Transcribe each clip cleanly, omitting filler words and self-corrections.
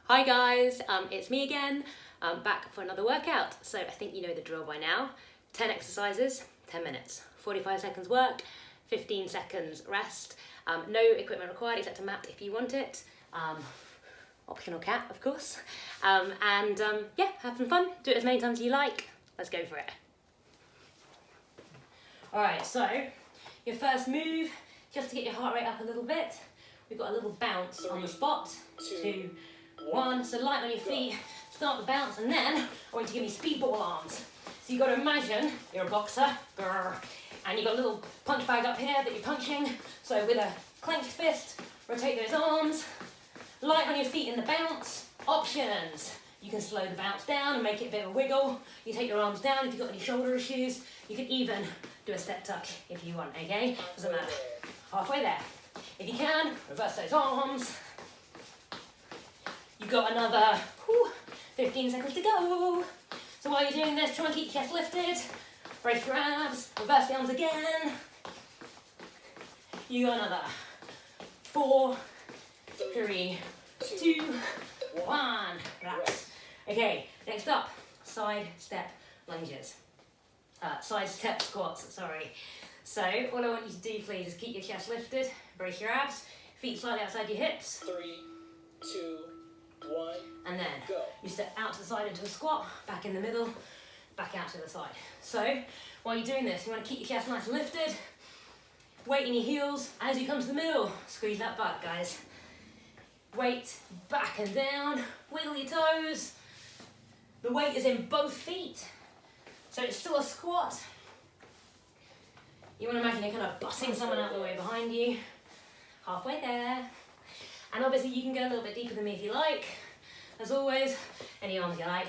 Hi guys, it's me again, back for another workout. So I think you know the drill by now. 10 exercises, 10 minutes, 45 seconds work, 15 seconds rest. No equipment required except a mat if you want it. Optional cat, of course. Yeah, have some fun, do it as many times as you like. Let's go for it. Alright, so your first move, just to get your heart rate up a little bit, we've got a little bounce on the spot. 2, 1, so light on your feet, start the bounce, and then I want you to give me speedball arms. So you've got to imagine you're a boxer, and you've got a little punch bag up here that you're punching. So with a clenched fist, rotate those arms, light on your feet in the bounce. Options, you can slow the bounce down and make it a bit of a wiggle. You take your arms down if you've got any shoulder issues. You could even do a step tuck if you want, okay? Doesn't matter. Halfway there. If you can, reverse those arms. You've got another 15 seconds to go. So while you're doing this, try and keep your chest lifted. Brace your abs, reverse the arms again. You got another 4, 3, 2, 1. Relax. Okay, next up, side step lunges. Side step squats, sorry. So what I want you to do, please, is keep your chest lifted, brace your abs, feet slightly outside your hips. 3, 2, 1, and then go. You step out to the side into a squat, back in the middle, back out to the side. So while you're doing this, you want to keep your chest nice and lifted, weight in your heels. As you come to the middle, squeeze that butt, guys. Weight back and down, wiggle your toes. The weight is in both feet, so it's still a squat. You want to imagine you're kind of butting someone out of the way behind you. Halfway there. And obviously you can go a little bit deeper than me if you like. As always, any arms you like.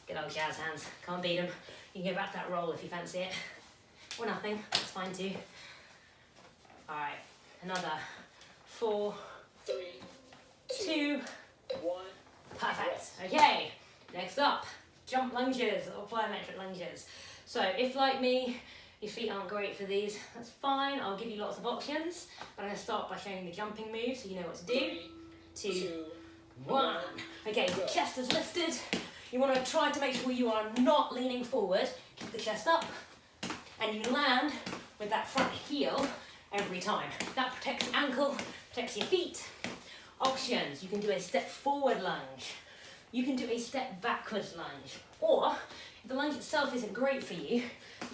Good old jazz hands, can't beat them. You can go back to that roll if you fancy it. Or nothing, that's fine too. Alright, another 4, 3, 2, 1. perfect. Okay, next up, jump lunges or plyometric lunges. So if, like me, your feet aren't great for these, that's fine. I'll give you lots of options, but I'm going to start by showing the jumping move so you know what to do. 3, 2, 1. Okay, the chest is lifted. You want to try to make sure you are not leaning forward. Keep the chest up, and you land with that front heel every time. That protects your ankle, protects your feet. Options, you can do a step forward lunge. You can do a step backwards lunge. Or, if the lunge itself isn't great for you,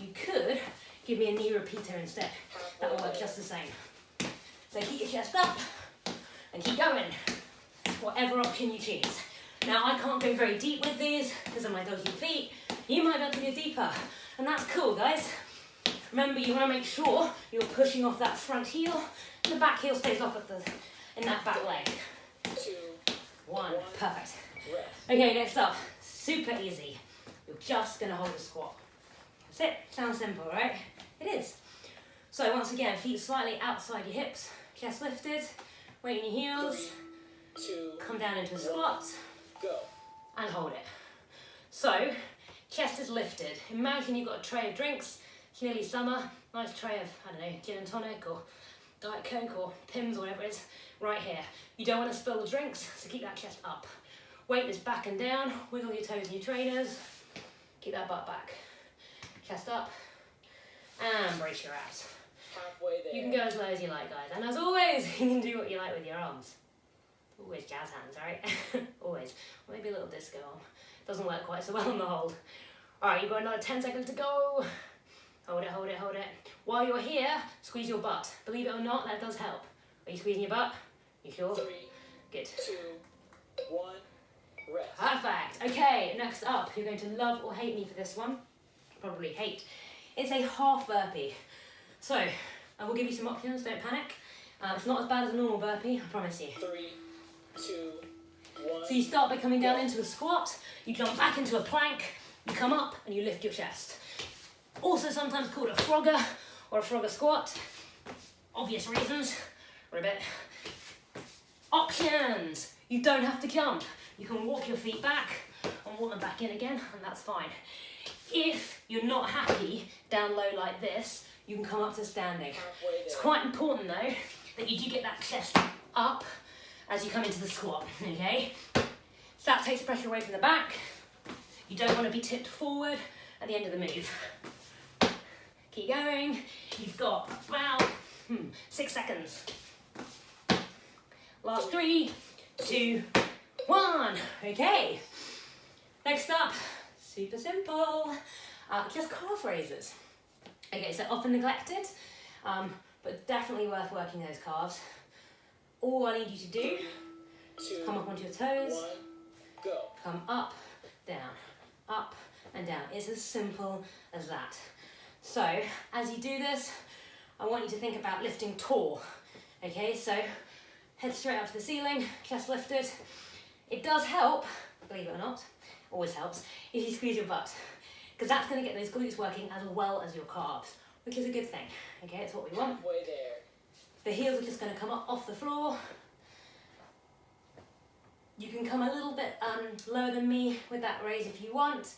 you could give me a knee repeater instead. That will work just the same. So keep your chest up and keep going. Whatever option you choose. Now I can't go very deep with these because of my dodgy feet. You might be able to go deeper, and that's cool, guys. Remember, you want to make sure you're pushing off that front heel and the back heel stays off in that back leg. 2, 1, perfect. rest. Okay, next up, super easy. You're just going to hold a squat. That's it. Sounds simple, right? It is. So once again, feet slightly outside your hips, chest lifted, weight in your heels, 3, 2, come down into a squat, go. and hold it. So, chest is lifted. Imagine you've got a tray of drinks, it's nearly summer, nice tray of, I don't know, gin and tonic or Diet Coke or Pimm's or whatever it is, right here. You don't want to spill the drinks, so keep that chest up. Weight is back and down, wiggle your toes in your trainers, keep that butt back. Chest up, and brace your abs. Halfway there. You can go as low as you like, guys, and as always, you can do what you like with your arms. Always jazz hands, right? Always. Or maybe a little disco arm. Doesn't work quite so well on the hold. Alright, you've got another 10 seconds to go. Hold it, hold it, hold it. While you're here, squeeze your butt. Believe it or not, that does help. Are you squeezing your butt? You sure? 3, Good. 2, 1, rest. Perfect. Okay, next up, you're going to love or hate me for this one. Probably hate. It's a half burpee. So, I will give you some options, don't panic. It's not as bad as a normal burpee, I promise you. 3, 2, 1. So you start by coming down into a squat, you jump back into a plank, you come up and you lift your chest. Also sometimes called a frogger or a frogger squat. Obvious reasons. Ribbit. Options. You don't have to jump. You can walk your feet back and walk them back in again, and that's fine. If you're not happy down low like this, you can come up to standing. It's quite important though that you do get that chest up as you come into the squat, okay? That takes pressure away from the back. You don't want to be tipped forward at the end of the move. Keep going. You've got about 6 seconds. Last 3, 2, 1. Okay. Next up, super simple. Just calf raises. Okay, so often neglected, but definitely worth working those calves. All I need you to do is come up onto your toes, 1, go. come up, and down. It's as simple as that. So, as you do this, I want you to think about lifting tall. Okay, so head straight up to the ceiling, chest lifted. It does help, believe it or not, always helps, if you squeeze your butt, because that's going to get those glutes working as well as your calves, which is a good thing. Okay, it's what we want. Halfway there. The heels are just going to come up off the floor. You can come a little bit lower than me with that raise if you want.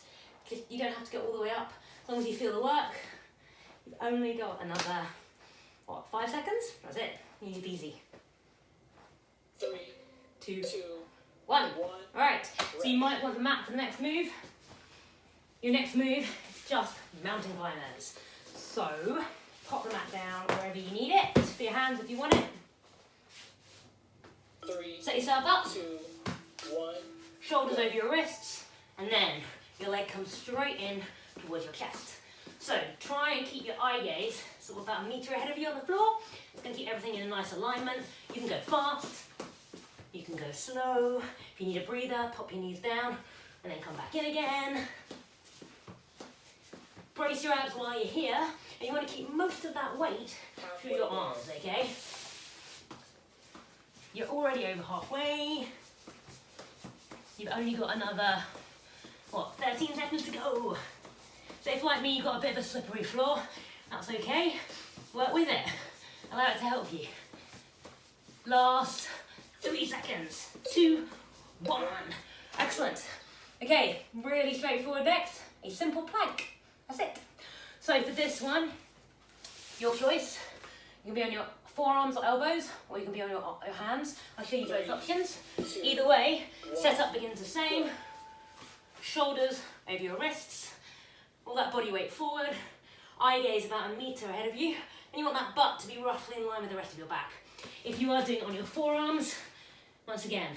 You don't have to go all the way up. As long as you feel the work. You've only got another, 5 seconds? That's it. Easy peasy. 3, 2, 2, 1. 1. Alright, so you might want the mat for the next move. Your next move is just mountain climbers. So, pop the mat down wherever you need it. Just for your hands if you want it. 3, Set yourself up. 2, 1. Shoulders over your wrists, and then your leg comes straight in towards your chest. So try and keep your eye gaze sort of about 1 meter ahead of you on the floor. It's going to keep everything in a nice alignment. You can go fast, you can go slow. If you need a breather, pop your knees down and then come back in again. Brace your abs while you're here, and you want to keep most of that weight through your arms, okay? You're already over halfway. You've only got another, 13 seconds to go. So if, like me, you've got a bit of a slippery floor, that's okay. Work with it. Allow it to help you. Last 3 seconds. 2, 1. Excellent. Okay, really straightforward next. A simple plank. That's it. So for this one, your choice. You can be on your forearms or elbows, or you can be on your hands. I'll show you both options. Either way, setup begins the same. Shoulders over your wrists. All that body weight forward. Eye gaze about 1 meter ahead of you. And you want that butt to be roughly in line with the rest of your back. If you are doing it on your forearms, once again,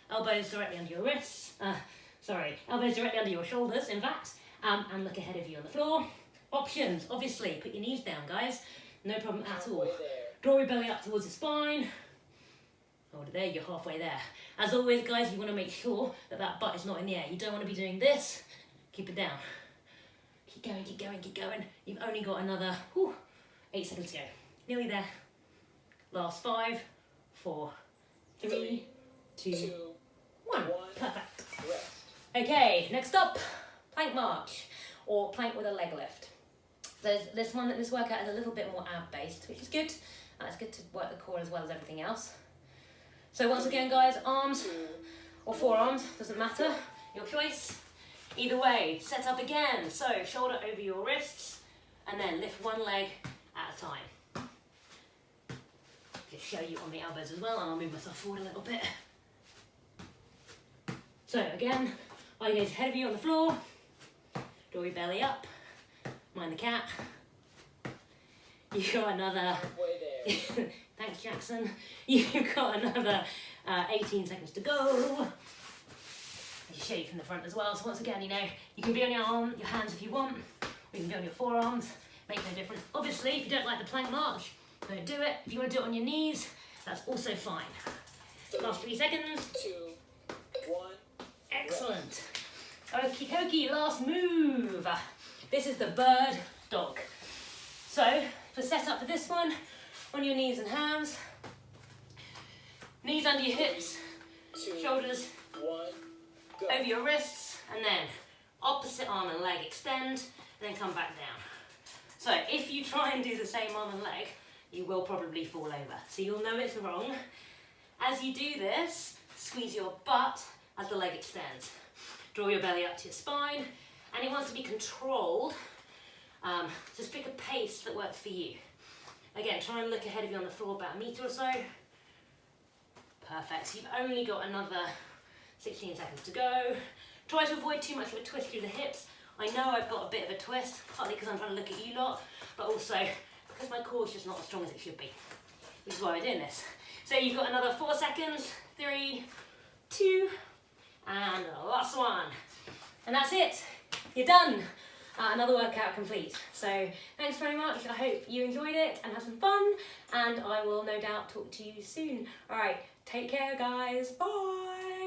elbows directly under your wrists. Elbows directly under your shoulders, in fact. And look ahead of you on the floor. Options, obviously, put your knees down, guys. No problem at all. Draw your belly up towards the spine. Oh, there, you're halfway there. As always, guys, you want to make sure that that butt is not in the air. You don't want to be doing this. Keep it down. Keep going, keep going, keep going. You've only got another 8 seconds to go. Nearly there. Last 5, 4, 3, 2, 1. Perfect. Rest. Okay, next up, plank march, or plank with a leg lift. So this workout is a little bit more ab-based, which is good. It's good to work the core as well as everything else. So once again, guys, arms or forearms, doesn't matter, your choice. Either way, set up again. So shoulder over your wrists, and then lift one leg at a time. Just show you on the elbows as well, and I'll move myself forward a little bit. So again, eye gaze ahead of you on the floor. Draw your belly up. Mind the cat. You've got another. Halfway there. Thanks, Jackson. You've got another 18 seconds to go. I'll show you from the front as well. So once again, you can be on your hands if you want. Or you can be on your forearms. Makes no difference. Obviously, if you don't like the plank march, don't do it. If you want to do it on your knees, that's also fine. Last 3 seconds. 2, 1. Excellent. Okie dokie, last move. This is the bird dog. So, for setup for this one, on your knees and hands, knees under your hips, 2, shoulders 1. Go. over your wrists, and then opposite arm and leg extend, then come back down. So, if you try and do the same arm and leg, you will probably fall over. So you'll know it's wrong. As you do this, squeeze your butt as the leg extends. Draw your belly up to your spine, and it wants to be controlled. Just pick a pace that works for you. Again, try and look ahead of you on the floor about 1 meter or so. Perfect. So you've only got another 16 seconds to go. Try to avoid too much of a twist through the hips. I know I've got a bit of a twist, partly because I'm trying to look at you lot, but also because my core is just not as strong as it should be, which is why we're doing this. So you've got another 4 seconds, 3, 2, and the last one. And that's it, you're done. Another workout complete. So thanks very much. I hope you enjoyed it and had some fun, and I will no doubt talk to you soon. All right, take care guys, bye.